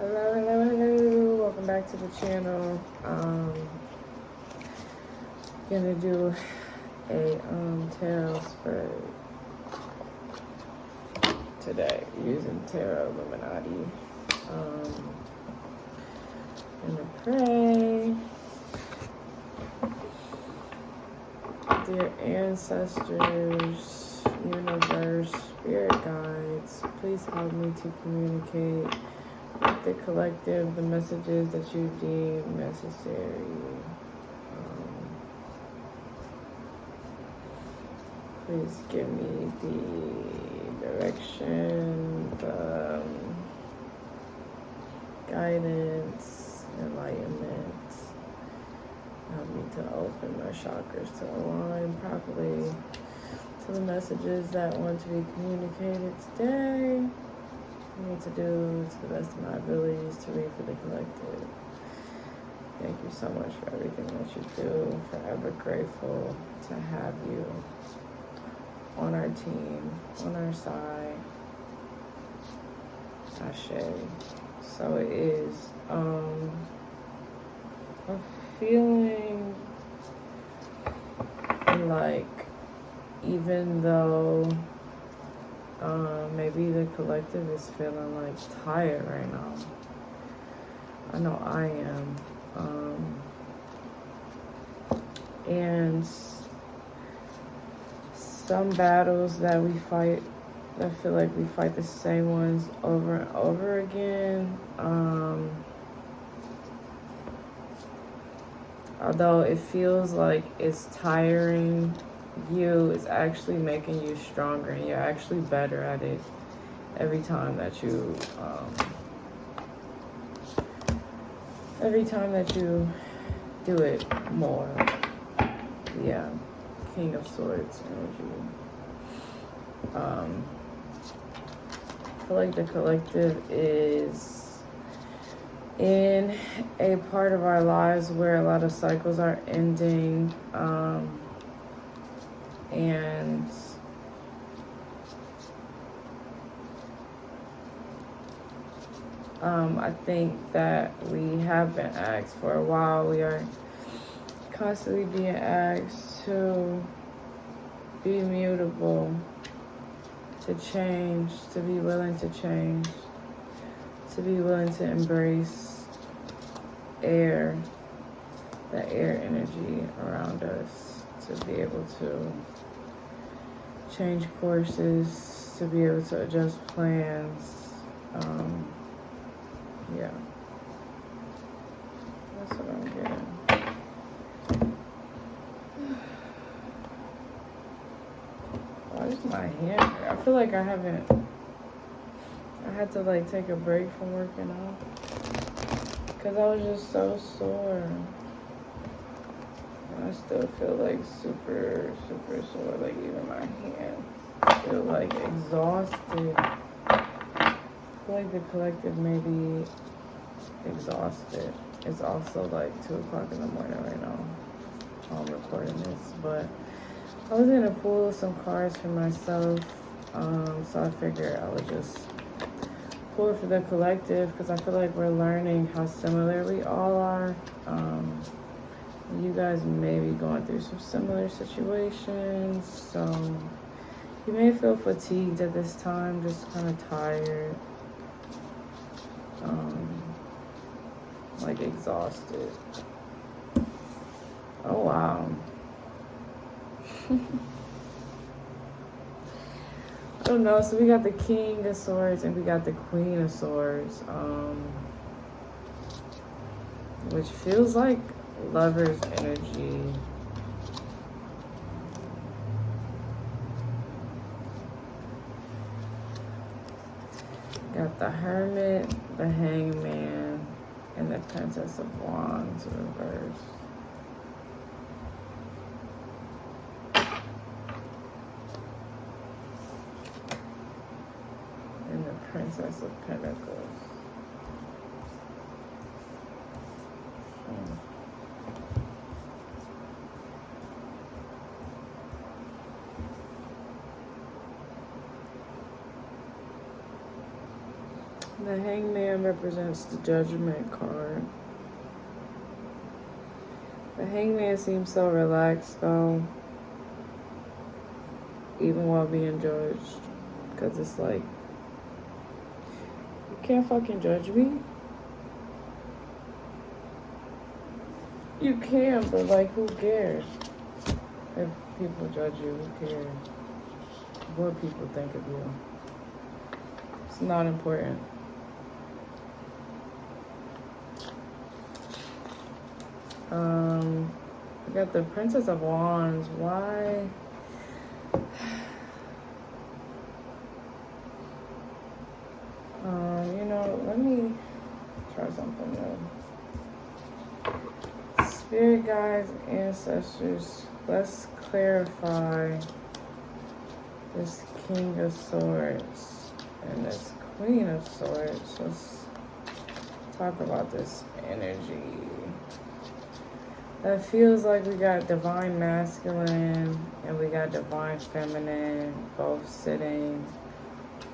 Hello, hello, hello. Welcome back to the channel. Gonna do a tarot spread today using Tarot Illuminati. Gonna pray. Dear ancestors, universe, spirit guides, please help me to communicate with the collective the messages that you deem necessary. Please give me the direction, the guidance, enlightenment. Help me to open my chakras to align properly to the messages that want to be communicated today. I need to do to the best of my abilities to read for the collective. Thank you so much for everything that you do. Forever grateful to have you on our team, on our side. Ashe. So it is. I'm feeling like even though maybe the collective is feeling like tired right now. I know I am. And some battles that we fight, I feel like we fight the same ones over and over again. Although it feels like it's tiring you, it's actually making you stronger, and you're actually better at it every time that you do it more. Yeah, King of Swords energy. I feel like the collective is in a part of our lives where a lot of cycles are ending, and I think that we have been asked for a while. We are constantly being asked to be mutable, to change, to be willing to change, to be willing to embrace air, the air energy around us, to be able to change courses, to be able to adjust plans. Yeah, that's what I'm getting. Why is my hand hurt? I feel like I had to like take a break from working out because I was just so sore. And I still feel like super, super sore. Like even my hands feel like exhausted. I feel like the collective may be exhausted. It's also like 2 o'clock in the morning right now. I'm recording this, but I was gonna pull some cards for myself, so I figured I would just pull for the collective because I feel like we're learning how similar we all are. You guys may be going through some similar situations, so you may feel fatigued at this time, just kind of tired, like exhausted. Oh wow. I don't know, so we got the King of Swords and we got the Queen of Swords, which feels like Lover's energy. Got the Hermit, the Hangman, and the Princess of Wands reversed. And the Princess of Pentacles. The Hangman represents the Judgment card. The Hangman seems so relaxed though, even while being judged. Because it's like, you can't fucking judge me. You can, but like, who cares? If people judge you, who cares? What people think of you. It's not important. We got the Princess of Wands. Why? You know, let me try something new. Spirit guides, ancestors, let's clarify this King of Swords and this Queen of Swords. Let's talk about this energy. That feels like we got divine masculine and we got divine feminine both sitting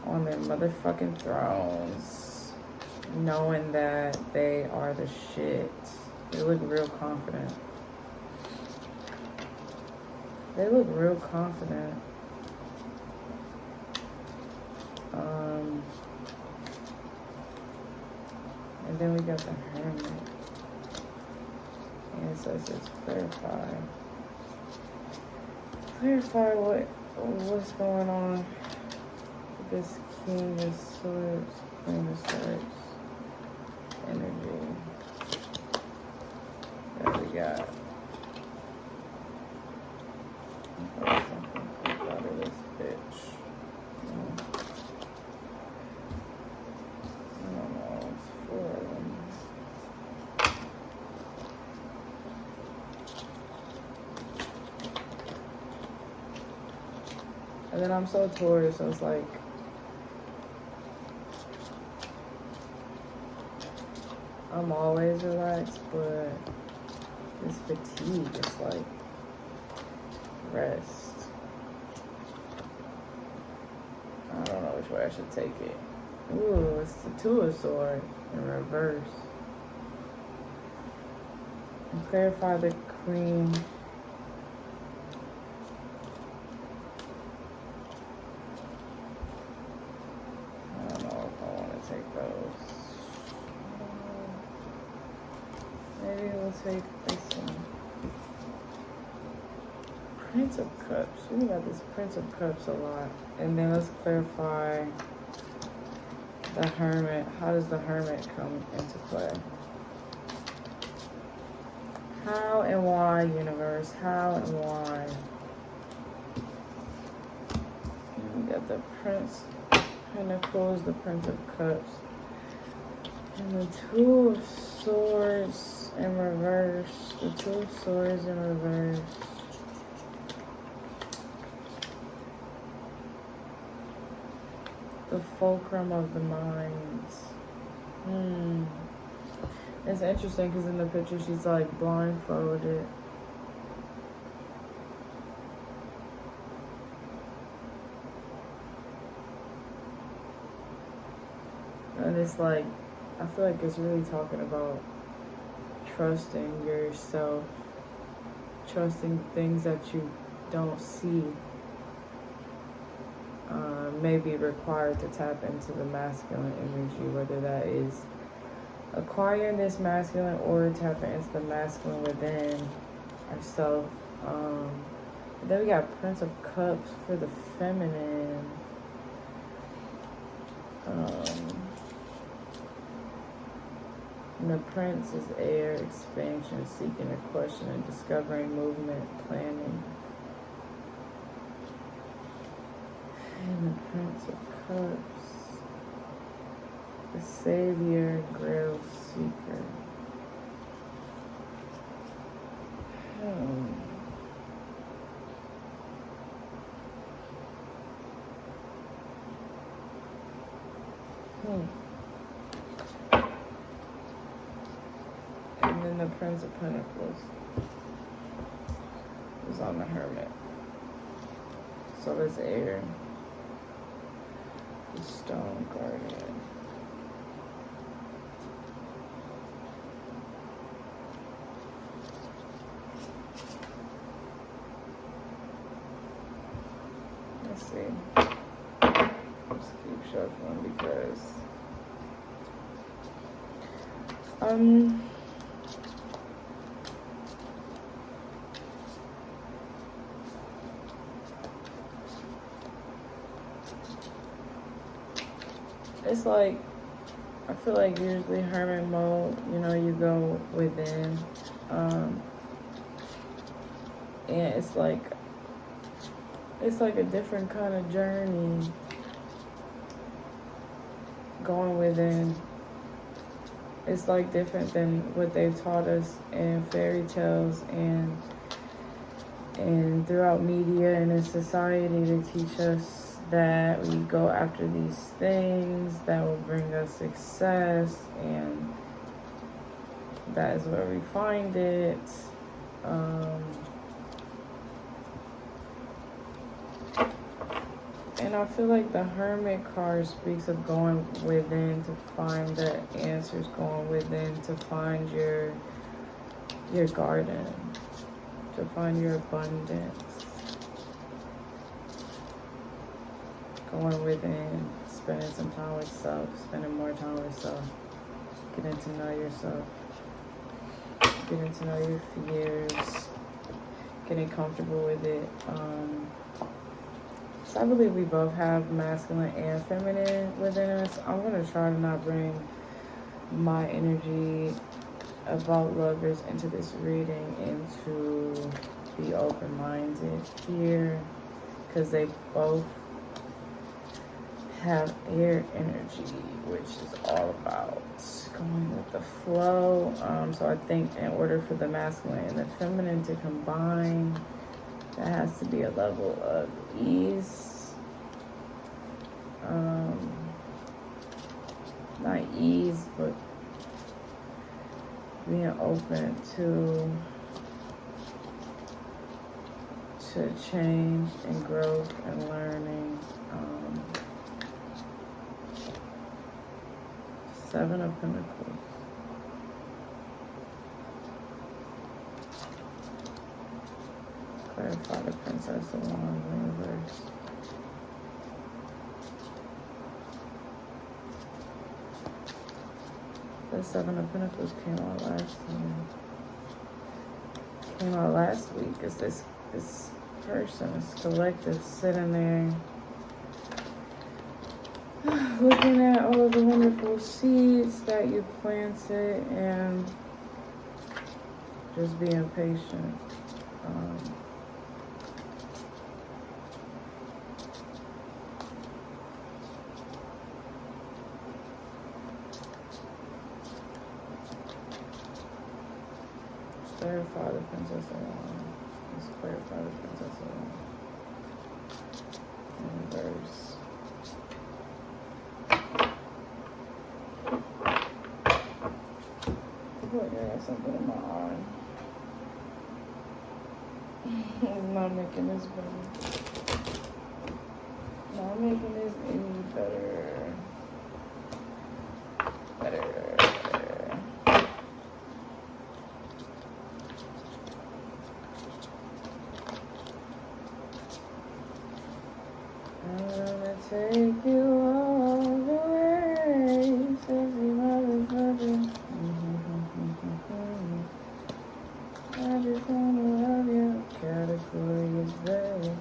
on their motherfucking thrones, knowing that they are the shit. They look real confident. They look real confident. And then we got the Hermit. Ancestors, clarify what's going on with this King of Swords, Queen of Swords energy that we got. Something out of this bitch. I don't know. It's 4 of them. And then I'm so Taurus, so it's like, I'm always relaxed, but this fatigue is like rest. I don't know which way I should take it. Ooh, it's the 2 of Swords in reverse. And clarify the Queen. Maybe we'll take this one. Prince of Cups. We got this Prince of Cups a lot. And then let's clarify the Hermit. How does the Hermit come into play? How and why, universe? How and why? And we got the Prince of Pentacles, the Prince of Cups. And the 2 of Swords in reverse. The 2 of Swords in reverse. The fulcrum of the minds. It's interesting because in the picture she's like blindfolded. And it's like, I feel like it's really talking about trusting yourself, trusting things that you don't see may be required to tap into the masculine energy, whether that is acquiring this masculine or tapping into the masculine within ourselves. Then we got Prince of Cups for the feminine. And the Prince is air, expansion, seeking a question, and discovering movement, planning. And the Prince of Cups, the Savior, Grail Seeker. And then the Prince of Pentacles is on the Hermit. So it's air. The Stone Guardian. Um, it's like, I feel like usually hermit mode, you know, you go within. And it's like a different kind of journey going within. It's like different than what they've taught us in fairy tales and throughout media and in society to teach us that we go after these things that will bring us success, and that is where we find it. And I feel like the Hermit card speaks of going within to find the answers, going within to find your garden, to find your abundance. Going within, spending some time with self, spending more time with self, getting to know yourself, getting to know your fears, getting comfortable with it. So I believe we both have masculine and feminine within us. I'm going to try to not bring my energy about lovers into this reading and to be open-minded here, because they both have air energy, which is all about going with the flow. So I think in order for the masculine and the feminine to combine, there has to be a level of ease. Not ease, but being open to change and growth and learning. Seven of Pentacles. Clarify the Princess of Wands in reverse. The Seven of Pentacles came out last week. It's this person, this collective sitting there looking at all of the wonderful seeds that you planted and just being patient. Clarify the Princess of Wands. Let's clarify the Princess of Wands. In reverse. Look, I got something in my eye. I'm not making this better. Not making this any better. I'm gonna take you all the way, sexy motherfucker. I just wanna love you, category is vague.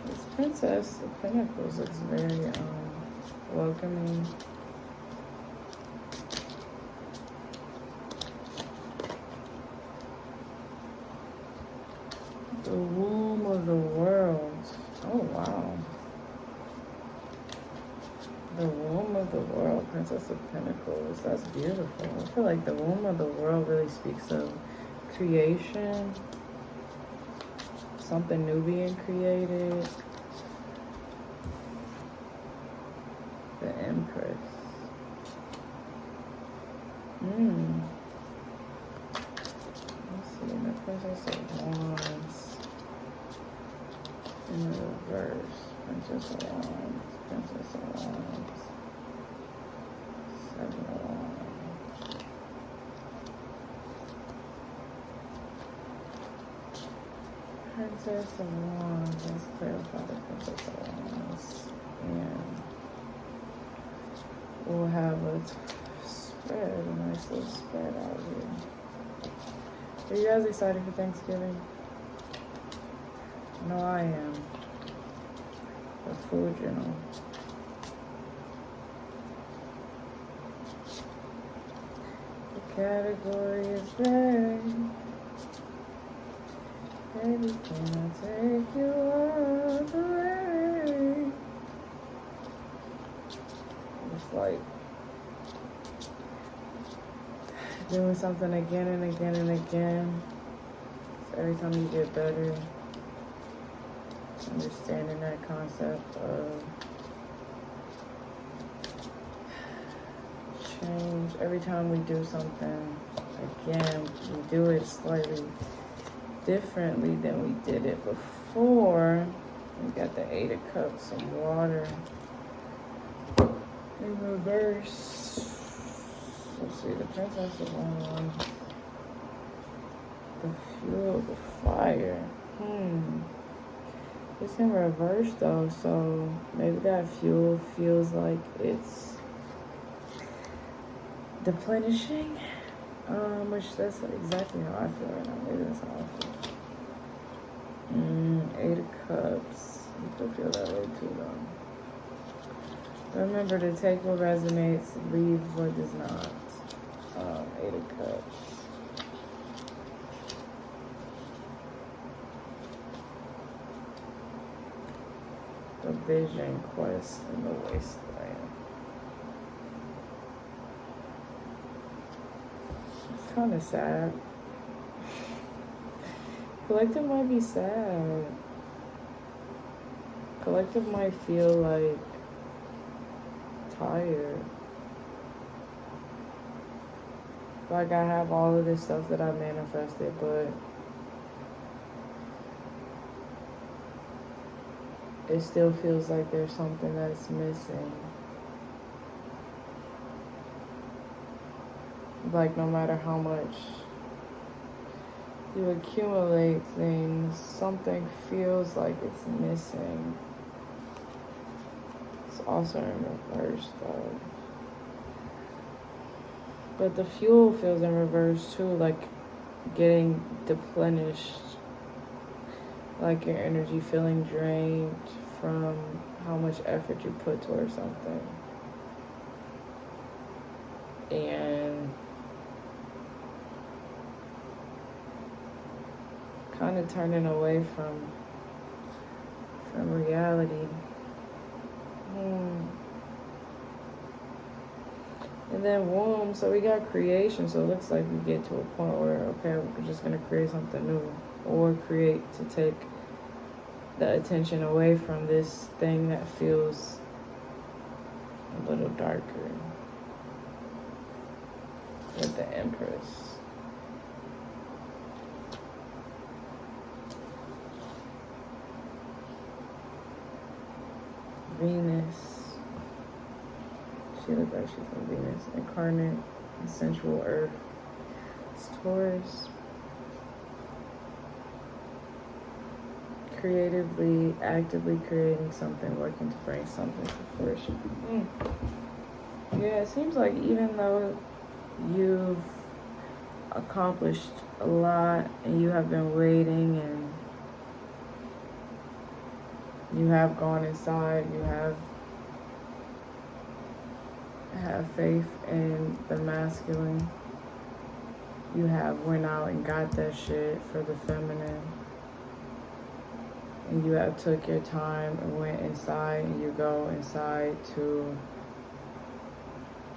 This Princess of Pentacles looks very welcoming. The womb of the world. Oh wow. The womb of the world, Princess of Pentacles. That's beautiful. I feel like the womb of the world really speaks of creation. Something new being created. The Empress. Let's see, the Princess of Wands. In the reverse. Princess of Wands. Princess of Wands. Seven of Wands. Princess of Wands. Let's clarify the Princess of Wands. And we'll have a spread, a nice little spread out here. Are you guys excited for Thanksgiving? No, I am. The food journal. The category is back. Baby, can I take you all the way? It's like doing something again and again and again. So every time you get better, understanding that concept of change. Every time we do something again, we do it slightly differently than we did it before. We got the 8 of Cups, some water in reverse. Let's see, the Princess of Wands, the fuel, the fire. It's in reverse though, so maybe that fuel feels like it's deplenishing. Which that's exactly how I feel right now. Maybe that's how I feel. 8 of Cups. You still feel that way too though. Remember to take what resonates, leave what does not. 8 of Cups. The vision quest in the wasteland. It's kind of sad. Collective might be sad. Collective might feel like tired. Like I have all of this stuff that I manifested, but it still feels like there's something that's missing. Like no matter how much you accumulate things, something feels like it's missing. It's also in reverse though. But the fuel feels in reverse too, like getting deplenished. Like your energy feeling drained from how much effort you put towards something. And kind of turning away from reality. And then womb, so we got creation, so it looks like we get to a point where, okay, we're just gonna create something new. Or create to take the attention away from this thing that feels a little darker. With the Empress. Venus. She looks like she's from Venus. Incarnate, sensual earth. It's Taurus. Creatively, actively creating something, working to bring something to fruition. Yeah, it seems like even though you've accomplished a lot and you have been waiting and you have gone inside, you have faith in the masculine, you have went out and got that shit for the feminine. And you have took your time and went inside, and you go inside to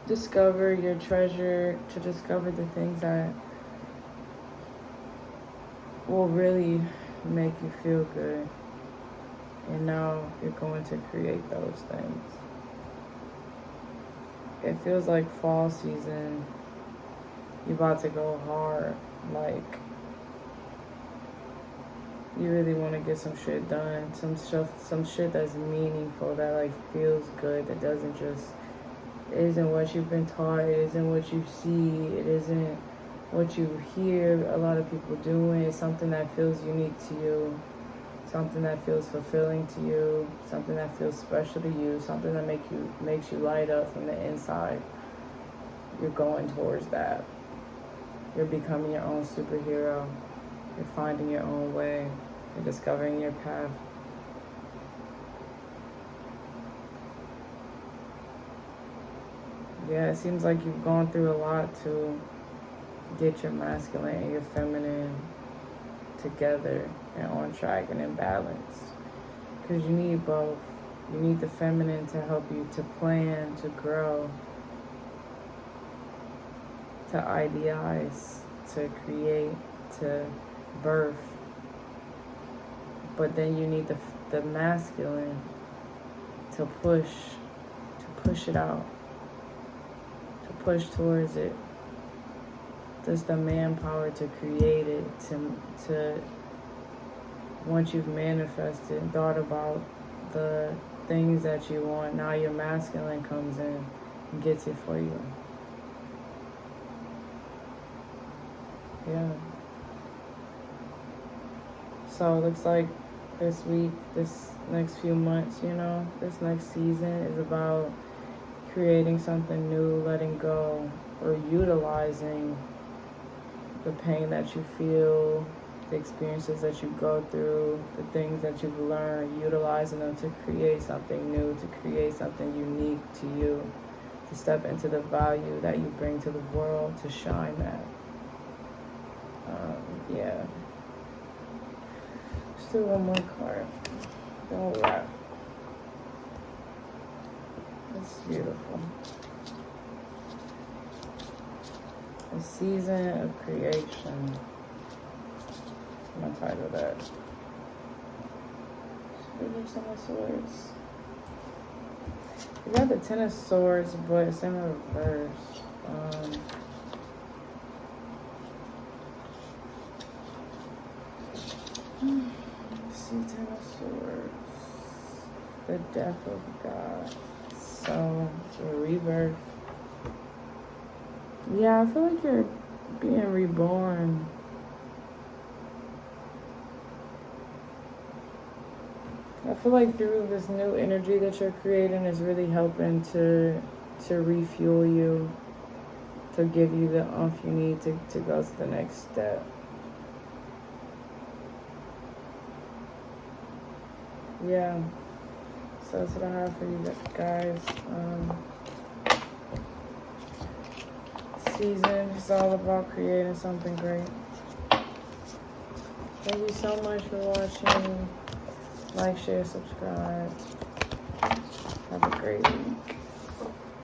discover your treasure, to discover the things that will really make you feel good. And now you're going to create those things. It feels like fall season. You're about to go hard, like you really want to get some shit done, some shit that's meaningful, that like feels good, that doesn't just, it isn't what you've been taught, it isn't what you see, it isn't what you hear a lot of people doing. It's something that feels unique to you, something that feels fulfilling to you, something that feels special to you, something that makes you light up from the inside. You're going towards that. You're becoming your own superhero. You're finding your own way. You're discovering your path. Yeah, it seems like you've gone through a lot to get your masculine and your feminine together and on track and in balance. Because you need both. You need the feminine to help you to plan, to grow, to idealize, to create, to birth. But then you need the masculine to push it out, to push towards it. There's the manpower to create it, to once you've manifested and thought about the things that you want, now your masculine comes in and gets it for you. Yeah. So it looks like this week, this next few months, this next season is about creating something new, letting go, or utilizing the pain that you feel, the experiences that you go through, the things that you've learned, utilizing them to create something new, to create something unique to you, to step into the value that you bring to the world, to shine that. Yeah. Let's do one more card. Then we'll wrap. It's beautiful. A season of creation. I'm gonna title that. Some of Swords. We got the Ten of Swords, but it's in reverse. See, Ten of Swords. The Death of God. So, the rebirth. Yeah, I feel like you're being reborn. I feel like through this new energy that you're creating is really helping to refuel you, to give you the oomph you need to go to the next step. Yeah. So that's what I have for you guys. Season is all about creating something great. Thank you so much for watching. Like, share, subscribe. Have a great week.